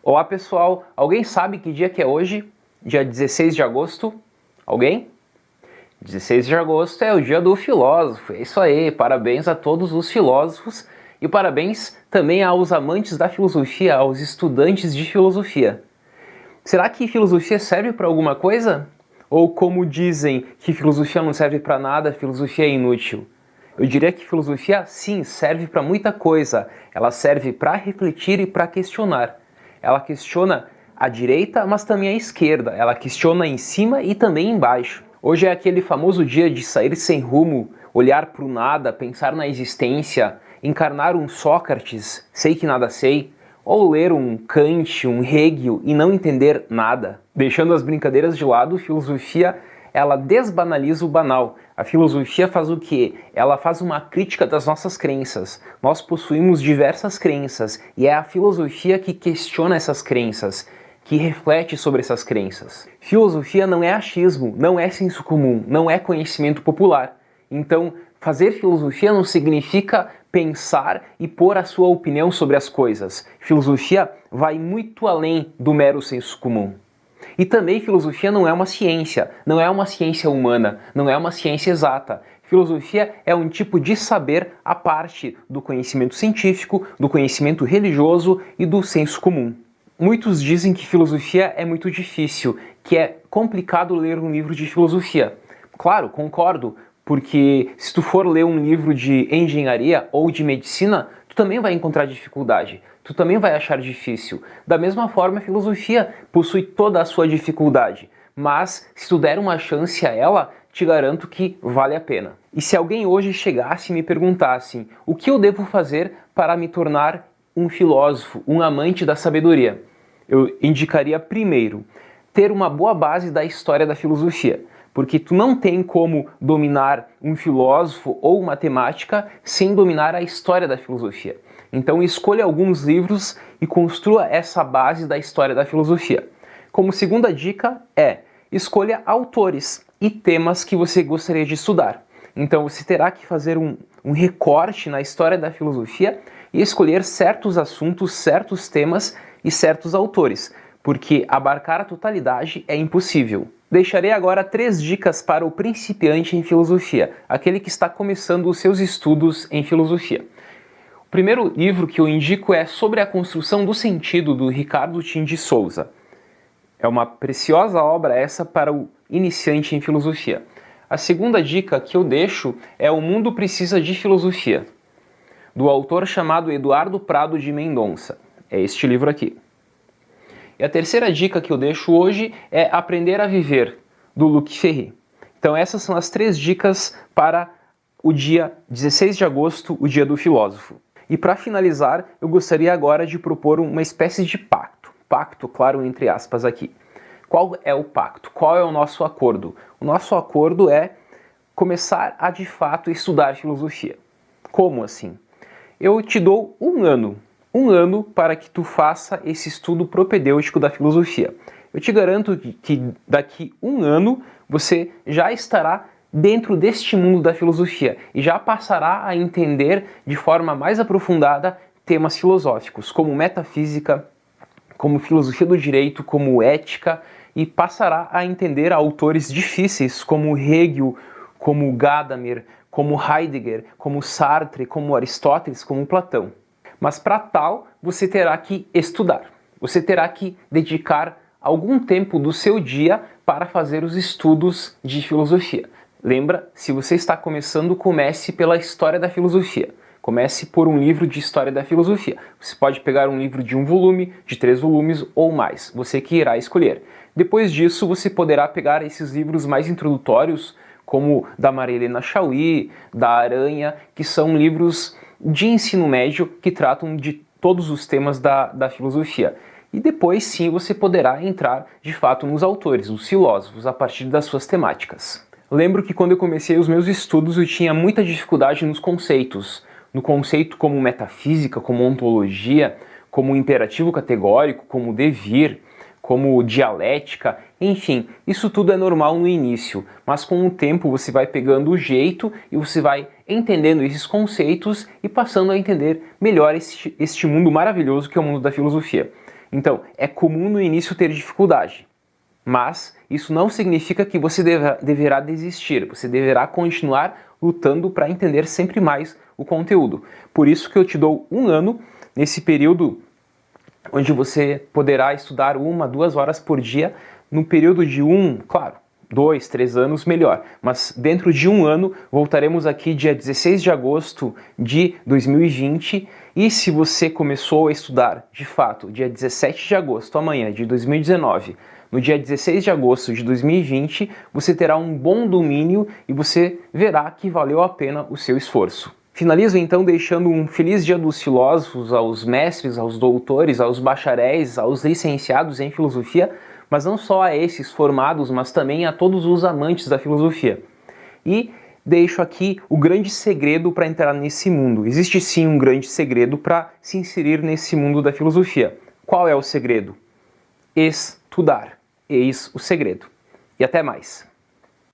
Olá pessoal, alguém sabe que dia que é hoje? Dia 16 de agosto? Alguém? 16 de agosto é o dia do filósofo, é isso aí, parabéns a todos os filósofos e parabéns também aos amantes da filosofia, aos estudantes de filosofia. Será que filosofia serve para alguma coisa? Ou como dizem que filosofia não serve para nada, filosofia é inútil? Eu diria que filosofia sim, serve para muita coisa, ela serve para refletir e para questionar. Ela questiona a direita, mas também a esquerda. Ela questiona em cima e também embaixo. Hoje é aquele famoso dia de sair sem rumo, olhar para o nada, pensar na existência, encarnar um Sócrates, sei que nada sei, ou ler um Kant, um Hegel e não entender nada. Deixando as brincadeiras de lado, filosofia ela desbanaliza o banal. A filosofia faz o quê? Ela faz uma crítica das nossas crenças. Nós possuímos diversas crenças e é a filosofia que questiona essas crenças, que reflete sobre essas crenças. Filosofia não é achismo, não é senso comum, não é conhecimento popular. Então, fazer filosofia não significa pensar e pôr a sua opinião sobre as coisas. Filosofia vai muito além do mero senso comum. E também filosofia não é uma ciência humana, não é uma ciência exata. Filosofia é um tipo de saber à parte do conhecimento científico, do conhecimento religioso e do senso comum. Muitos dizem que filosofia é muito difícil, que é complicado ler um livro de filosofia. Claro, concordo, porque se tu for ler um livro de engenharia ou de medicina, tu também vai encontrar dificuldade. Tu também vai achar difícil. Da mesma forma, a filosofia possui toda a sua dificuldade. Mas, se tu der uma chance a ela, te garanto que vale a pena. E se alguém hoje chegasse e me perguntasse o que eu devo fazer para me tornar um filósofo, um amante da sabedoria? Eu indicaria primeiro, ter uma boa base da história da filosofia. Porque tu não tem como dominar um filósofo ou matemática sem dominar a história da filosofia. Então escolha alguns livros e construa essa base da história da filosofia. Como segunda dica escolha autores e temas que você gostaria de estudar. Então você terá que fazer um recorte na história da filosofia e escolher certos assuntos, certos temas e certos autores, porque abarcar a totalidade é impossível. Deixarei agora 3 dicas para o principiante em filosofia, aquele que está começando os seus estudos em filosofia. O primeiro livro que eu indico é Sobre a Construção do Sentido, do Ricardo Tim de Souza. É uma preciosa obra essa para o iniciante em filosofia. A segunda dica que eu deixo é O Mundo Precisa de Filosofia, do autor chamado Eduardo Prado de Mendonça. É este livro aqui. E a terceira dica que eu deixo hoje é Aprender a Viver, do Luc Ferry. Então essas são as 3 dicas para o dia 16 de agosto, o dia do filósofo. E para finalizar, eu gostaria agora de propor uma espécie de pacto. Pacto, claro, entre aspas aqui. Qual é o pacto? Qual é o nosso acordo? O nosso acordo é começar a, de fato, estudar filosofia. Como assim? Eu te dou um ano para que tu faça esse estudo propedêutico da filosofia. Eu te garanto que daqui um ano você já estará dentro deste mundo da filosofia e já passará a entender de forma mais aprofundada temas filosóficos, como metafísica, como filosofia do direito, como ética, e passará a entender autores difíceis como Hegel, como Gadamer, como Heidegger, como Sartre, como Aristóteles, como Platão. Mas para tal, você terá que estudar. Você terá que dedicar algum tempo do seu dia para fazer os estudos de filosofia. Lembra, se você está começando, comece pela história da filosofia. Comece por um livro de história da filosofia. Você pode pegar um livro de 1 volume, de 3 volumes ou mais. Você que irá escolher. Depois disso, você poderá pegar esses livros mais introdutórios, como da Maria Helena Chauí, da Aranha, que são livros de ensino médio que tratam de todos os temas da filosofia. E depois sim você poderá entrar de fato nos autores, os filósofos, a partir das suas temáticas. Lembro que quando eu comecei os meus estudos eu tinha muita dificuldade nos conceitos. No conceito como metafísica, como ontologia, como imperativo categórico, como devir, como dialética, enfim, isso tudo é normal no início, mas com o tempo você vai pegando o jeito e você vai entendendo esses conceitos e passando a entender melhor este mundo maravilhoso que é o mundo da filosofia. Então, é comum no início ter dificuldade, mas isso não significa que você deverá desistir, você deverá continuar lutando para entender sempre mais o conteúdo. Por isso que eu te dou 1 ano, nesse período onde você poderá estudar 1, 2 horas por dia, no período de 2, 3 anos, melhor. Mas dentro de 1 ano, voltaremos aqui dia 16 de agosto de 2020, e se você começou a estudar, de fato, dia 17 de agosto, amanhã, de 2019, no dia 16 de agosto de 2020, você terá um bom domínio e você verá que valeu a pena o seu esforço. Finalizo então deixando um feliz dia dos filósofos aos mestres, aos doutores, aos bacharéis, aos licenciados em filosofia, mas não só a esses formados, mas também a todos os amantes da filosofia. E deixo aqui o grande segredo para entrar nesse mundo. Existe sim um grande segredo para se inserir nesse mundo da filosofia. Qual é o segredo? Estudar. Eis o segredo. E até mais.